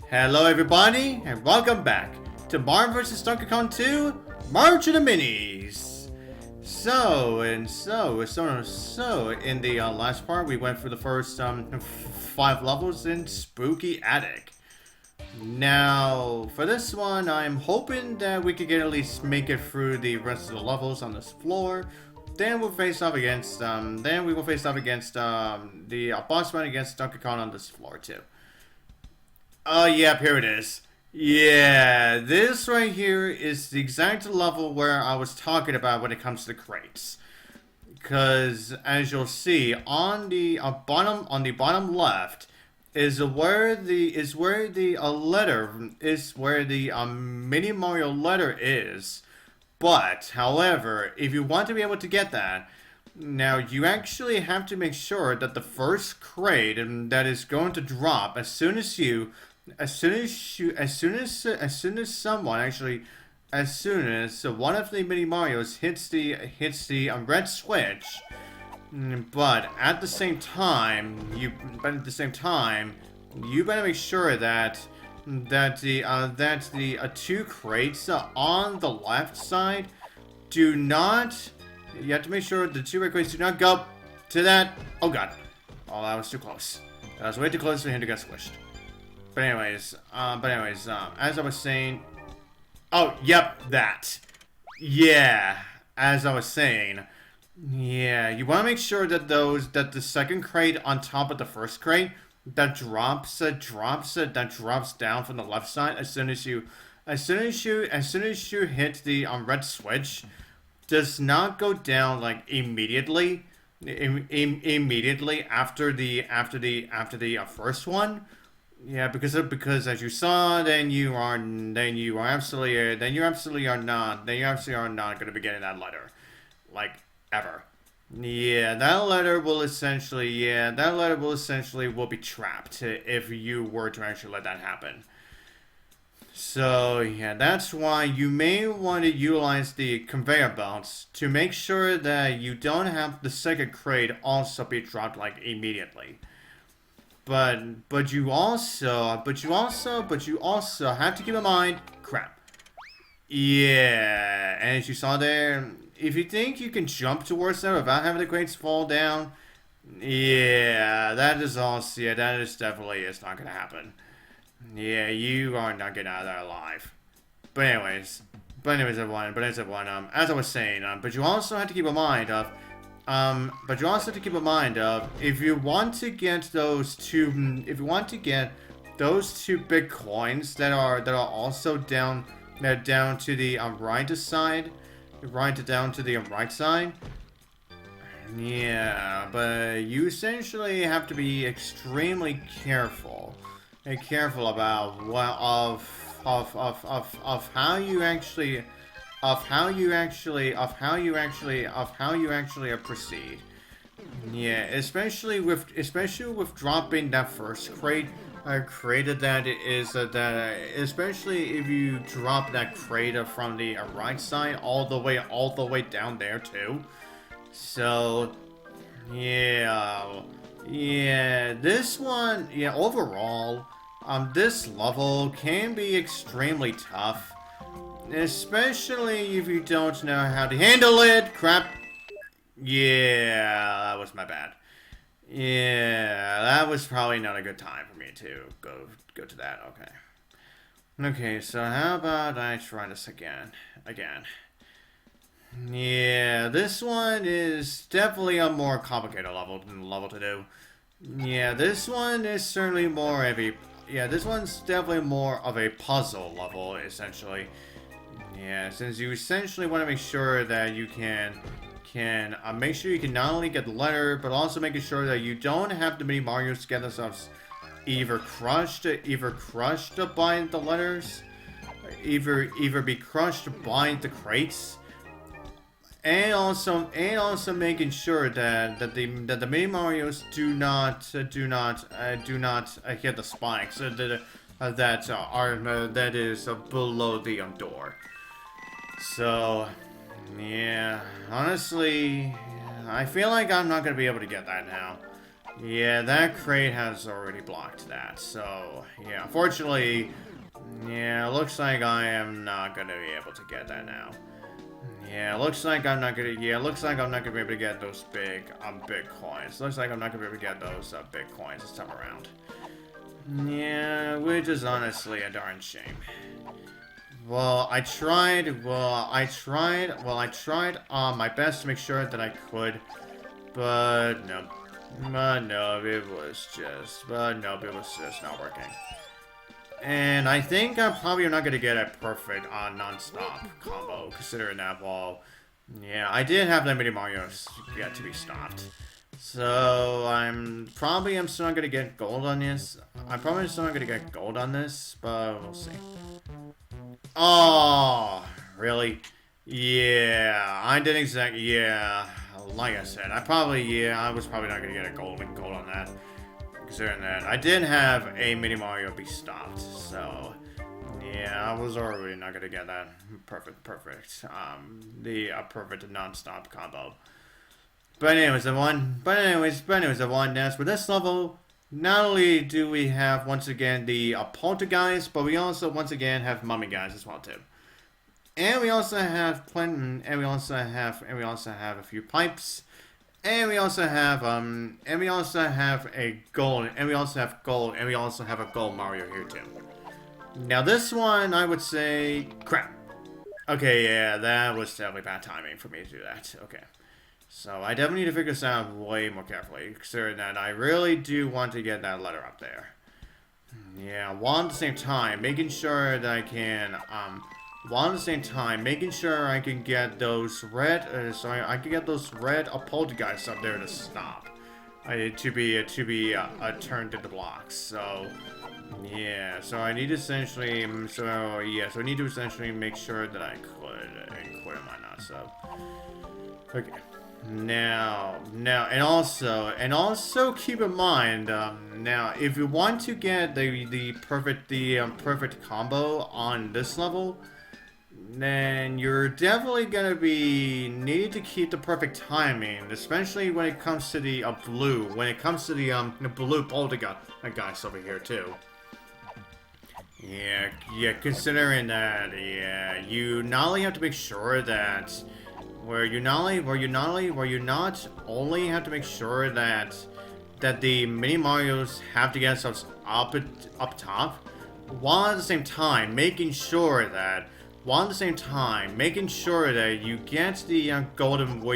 Hello everybody, and welcome back to Mario vs. Donkey Kong 2, March of the Minis! So, in the last part, we went through the first 5 levels in Spooky Attic. Now, for this one, I'm hoping that we could at least make it through the rest of the levels on this floor. Then we'll face off against, the boss fight against Donkey Kong on this floor too. Oh, yep, here it is. Yeah, this right here is the exact level where I was talking about when it comes to the crates. Because, as you'll see, on the bottom left is where the Mini Mario letter is. But, however, if you want to be able to get that, now you actually have to make sure that the first crate that is going to drop as soon as one of the Mini Marios hits the red switch, but at the same time you better make sure that the 2 crates on the left side do not. You have to make sure the 2 red crates do not go to that. Oh god! Oh, that was too close. That was way too close for him to get squished. But anyways, as I was saying, oh, yep, that. Yeah, as I was saying, yeah, you want to make sure that the second crate on top of the first crate that drops down from the left side as soon as you hit the red switch, does not go down like immediately after the first one. Yeah, because as you saw, then you absolutely are not going to be getting that letter, like, ever. Yeah, that letter will essentially be trapped if you were to actually let that happen. So yeah, that's why you may want to utilize the conveyor belts to make sure that you don't have the second crate also be dropped like immediately. But you also have to keep in mind, crap. Yeah, and as you saw there, if you think you can jump towards them without having the crates fall down, yeah, that is definitely not gonna happen. Yeah, you are not getting out of there alive. But anyways, everyone, as I was saying, but you also have to keep in mind of. If you want to get those 2 big coins that are also down to the right side. Yeah, but you essentially have to be extremely careful about how you actually proceed. Yeah, especially with dropping that first crate. Especially if you drop that crate from the right side all the way down there too. So yeah, this one, yeah, overall, this level can be extremely tough. Especially if you don't know how to handle it. Crap. Yeah, that was my bad. Yeah, that was probably not a good time for me to go to that. Okay, so how about I try this again? Yeah, this one is definitely a more complicated level to do. Yeah, this one is certainly more of a. Yeah, this one's definitely more of a puzzle level, essentially. Yeah, since you essentially want to make sure that you can make sure you can not only get the letter, but also making sure that you don't have the Mini Marios get themselves either crushed by the letters, either be crushed by the crates, and also making sure that the Mini Marios do not hit the spikes that is below the door. So, yeah, honestly, I feel like I'm not going to be able to get that now. Yeah, that crate has already blocked that. So, yeah, unfortunately, yeah, looks like I am not gonna be able to get that now. Yeah, looks like I'm not gonna. Yeah, looks like I'm not gonna be able to get those big coins. Looks like I'm not gonna be able to get those big coins this time around. Yeah, which is honestly a darn shame. Well, I tried my best to make sure that I could, but no. No, it was just not working. And I think I'm probably not going to get a perfect non-stop combo, considering that, well, yeah, I did have that mini Mario's yet to be stopped. So, I'm still not going to get gold on this. I'm probably still not going to get gold on this, but we'll see. Oh, really? Yeah, I didn't exactly, yeah, like I said, I was probably not going to get a gold on that. Considering that I did have a mini Mario be stopped, so yeah, I was already not gonna get that perfect, the perfect non-stop combo. But anyways, the one that's for this level. Not only do we have once again the Polterguys, but we also once again have Mummy Guys as well too, and we also have a few pipes. And we also have a gold, and we also have a gold Mario here too. Now this one, I would say, crap. Okay, yeah, that was definitely bad timing for me to do that. Okay, so I definitely need to figure this out way more carefully, considering that I really do want to get that letter up there. Yeah, while at the same time making sure that I can making sure I can get those red, Poltergeists up there to stop, to be turned into blocks. So, yeah. So I need to essentially, I need to essentially make sure that I could and whatnot. So, okay. Now, and also keep in mind, now if you want to get the perfect combo on this level, then you're definitely gonna need to keep the perfect timing, especially when it comes to the blue. When it comes to the blue Poltergeist over here too. Yeah. Considering that, yeah, you not only have to make sure that you not only have to make sure that the mini Marios have to get themselves up top, while at the same time making sure that you get the golden, while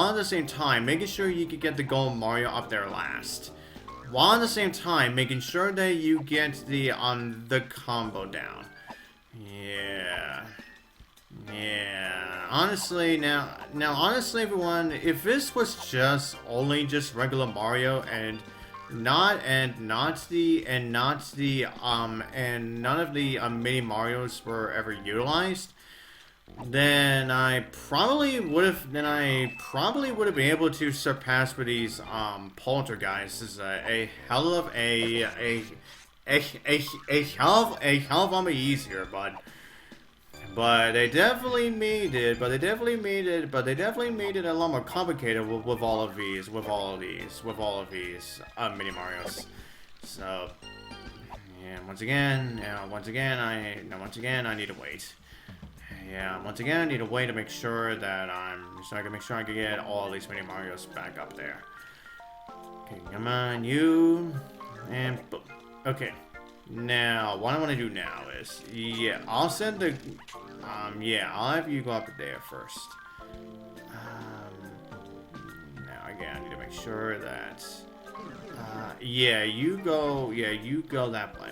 at the same time making sure you can get the golden Mario up there last, while at the same time making sure that you get the combo down. Yeah. Honestly, honestly, everyone, if this was just regular Mario and none of the mini Marios were ever utilized, then I probably would have been able to surpass with these Poltergeists. This is a hell of a easier, but they definitely made it a lot more complicated with all of these mini Marios. So, yeah, once again, I need to wait. Yeah, once again, I need to wait to make sure that I can get all these mini Marios back up there. Okay, come on, you, and boom. Okay. Now, what I want to do now is, yeah, I'll send the, I'll have you go up there first. Now, again, I need to make sure that, you go that way.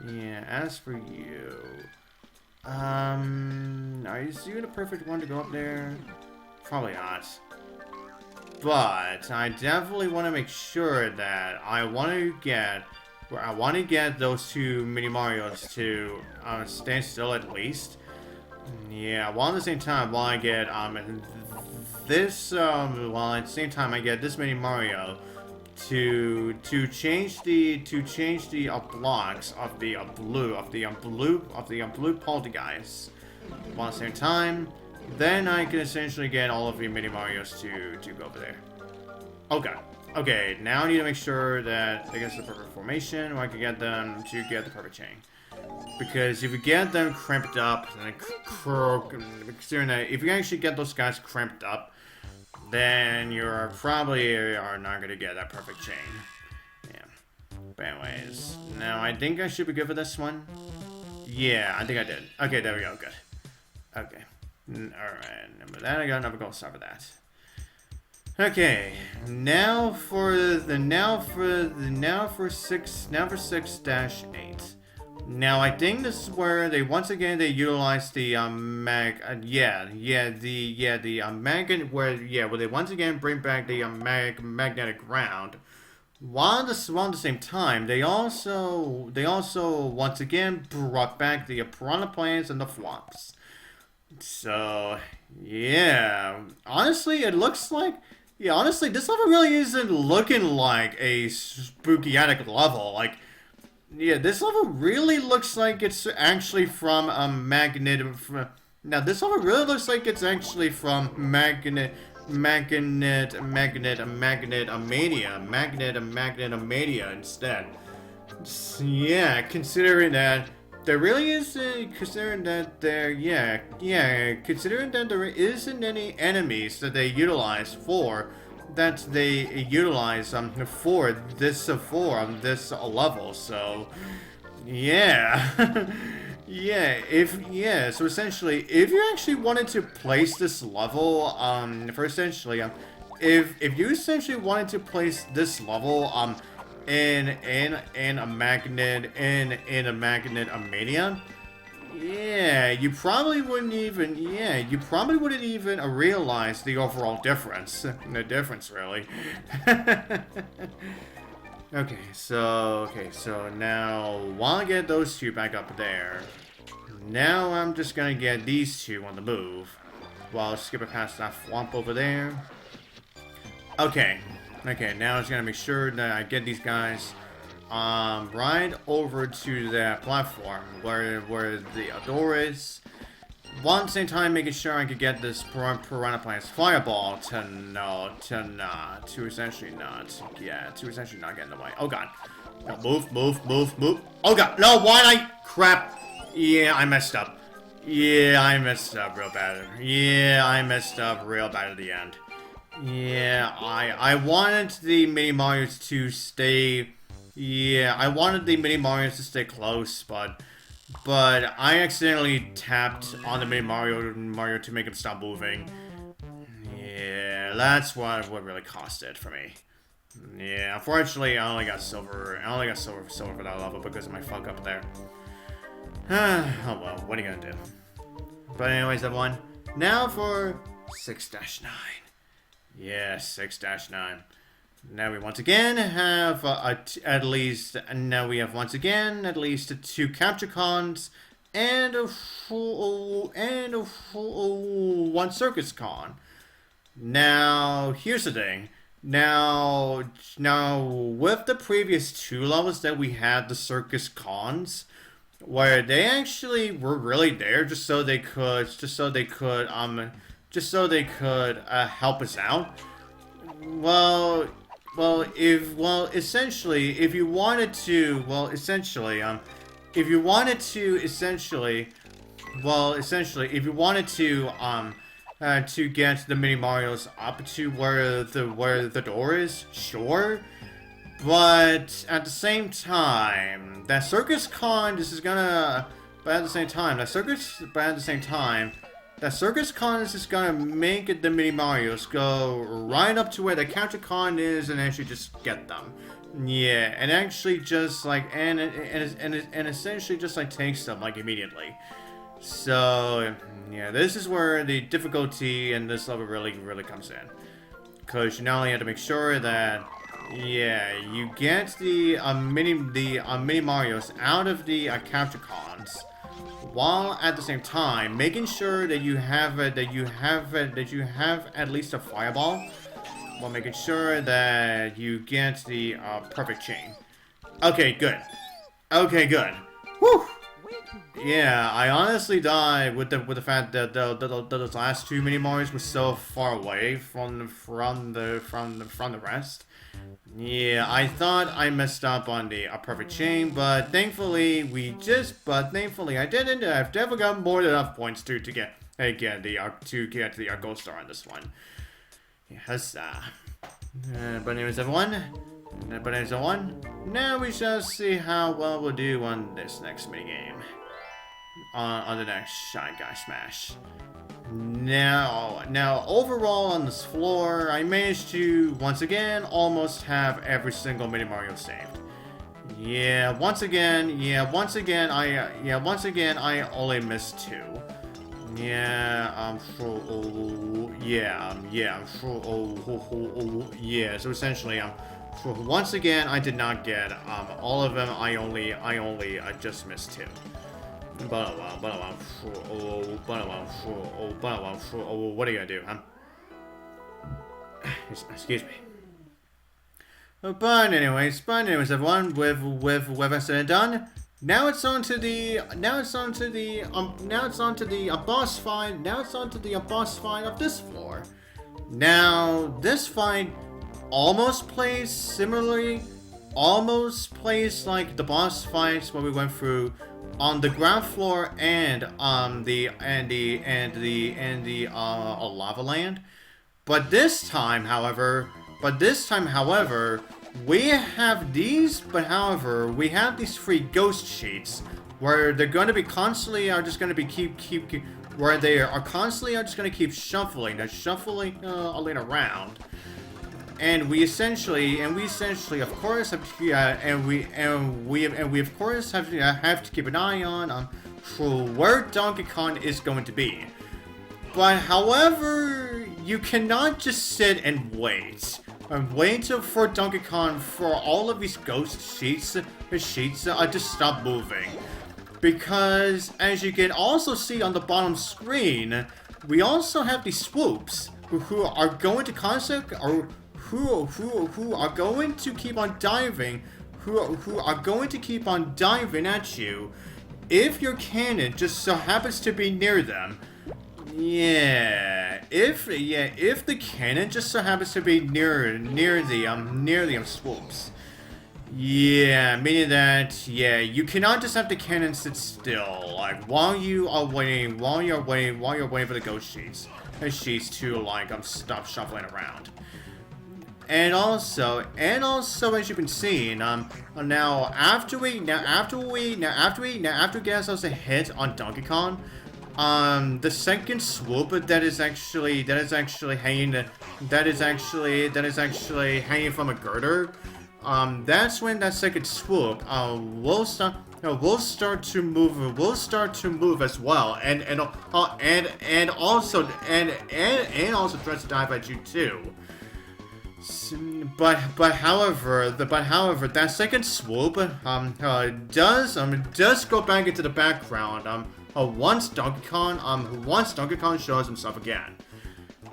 Yeah, as for you, are you the perfect one to go up there? Probably not. But I definitely want to make sure that I want to get those two mini Marios to stand still at least. Yeah, while at the same time, while at the same time I get this mini Mario to change the blocks of the blue Poltergeist. While at the same time, then I can essentially get all of the mini Marios to go over there. Okay. Okay, now I need to make sure that they get the perfect formation, or I can get them to get the perfect chain. Because if you get them cramped up, and considering that if you actually get those guys cramped up, then you're probably are not going to get that perfect chain. Yeah. But anyways, now I think I should be good for this one. Yeah, I think I did. Okay, there we go. Good. Okay. Alright, and with that I got another gold star for that. Okay, now for 6-8. Now I think this is where they once again they utilize the magnet where they once again bring back the magnetic ground. While at the same time they also once again brought back the Piranha Plants and the Thwomps. So yeah, honestly it looks like. Yeah, honestly, this level really isn't looking like a spooky attic level. Like, yeah, this level really looks like it's actually from a magnet. Now, this level really looks like it's actually from Magnetomania instead. Yeah, considering that there really isn't, considering that there isn't any enemies that they utilize for this level. So, yeah, So essentially, if you actually wanted to place this level, if you essentially wanted to place this level, in a magnet Mania, you probably wouldn't even realize the overall difference. Really. Okay, so now while I get those two back up there, now I'm just gonna get these two on the move while skipping past that Thwomp over there. Okay, now I was gonna make sure that I get these guys right over to that platform where the door is. While at the same time making sure I could get this Piranha Plants fireball to essentially not get in the way. Oh god. No, move. Oh god, no, crap. Yeah, I messed up. Yeah, I messed up real bad. At the end. Yeah, I wanted the mini Marios to stay. Yeah, I wanted the mini Marios to stay close, but I accidentally tapped on the mini Mario to make him stop moving. Yeah, that's what really cost it for me. Yeah, unfortunately, I only got silver for that level because of my fuck up there. Oh well, what are you gonna do? But anyways, everyone, now for 6-9. Yeah, 6-9. Now we once again have at least 2 capture cons and 1 circus con. Now here's the thing. Now with the previous 2 levels that we had, the circus cons, where they actually were really there just so they could help us out. Essentially, if you wanted to get the mini Marios up to where the door is, sure. But at the same time, that Circus Con, that Circus Con is just gonna make the mini Marios go right up to where the capture con is and actually just get them. Yeah, and actually just like and essentially just like takes them like immediately. So yeah, this is where the difficulty in this level really comes in, because you not only have to make sure that you get the mini Marios out of the capture cons, while at the same time making sure that you have at least a fireball, while making sure that you get the perfect chain. Okay, good. Whew. Yeah, I honestly died with the fact that those last two mini Marios were so far away from the rest. Yeah, I thought I messed up on the perfect chain, but thankfully I didn't. I've definitely got more than enough points to get to the gold star on this one. Yes, but anyways, everyone. Now we shall see how well we'll do on this next minigame. On the next Shy Guy Smash. Now, overall on this floor, I managed to, once again, almost have every single Mini Mario saved. Once again, I only missed two. So essentially, once again, I did not get all of them. I only just missed two. What are you gonna do, huh? Excuse me. But anyways, everyone, with that said and done, now it's on to the boss fight. Now it's on to the boss fight of this floor. Now this fight almost plays like the boss fights when we went through on the ground floor and the lava land. But this time, however, we have these three ghost sheets where they're going to be constantly keep shuffling around. And we essentially, of course, have to keep an eye on where Donkey Kong is going to be. But however, you cannot just sit and wait for Donkey Kong for all of these ghost sheets to stop moving, because as you can also see on the bottom screen, we also have these Swoops who are going to who are going to keep on diving, at you if your cannon just so happens to be near them. If the cannon just so happens to be near the Swoops. Meaning that you cannot just have the cannon sit still while you're waiting for the ghost sheets to stop shuffling around. And also, as you can see, now after we get ourselves a hit on Donkey Kong, the second swoop that is actually hanging from a girder, that's when that second swoop will start to move as well, and also tries to dive at you too. But however, that second swoop does go back into the background once Donkey Kong shows himself again.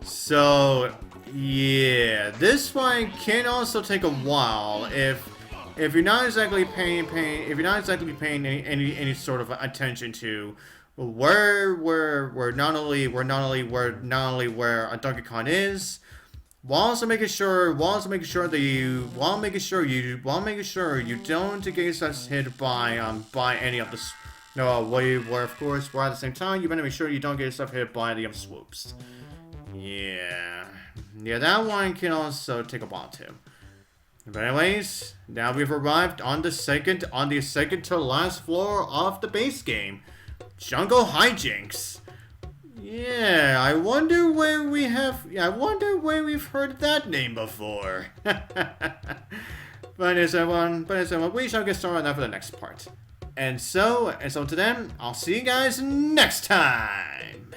So this fight can also take a while if you're not exactly paying any sort of attention to where not only where Donkey Kong is. While also making sure you don't get yourself hit by any of the where of course at the same time you better make sure you don't get yourself hit by the swoops. That one can also take a while too. But anyways, now we've arrived on the second to last floor of the base game, Jungle Hijinks. I wonder where we've heard that name before. But as everyone, we shall get started now for the next part. And so to them, I'll see you guys next time.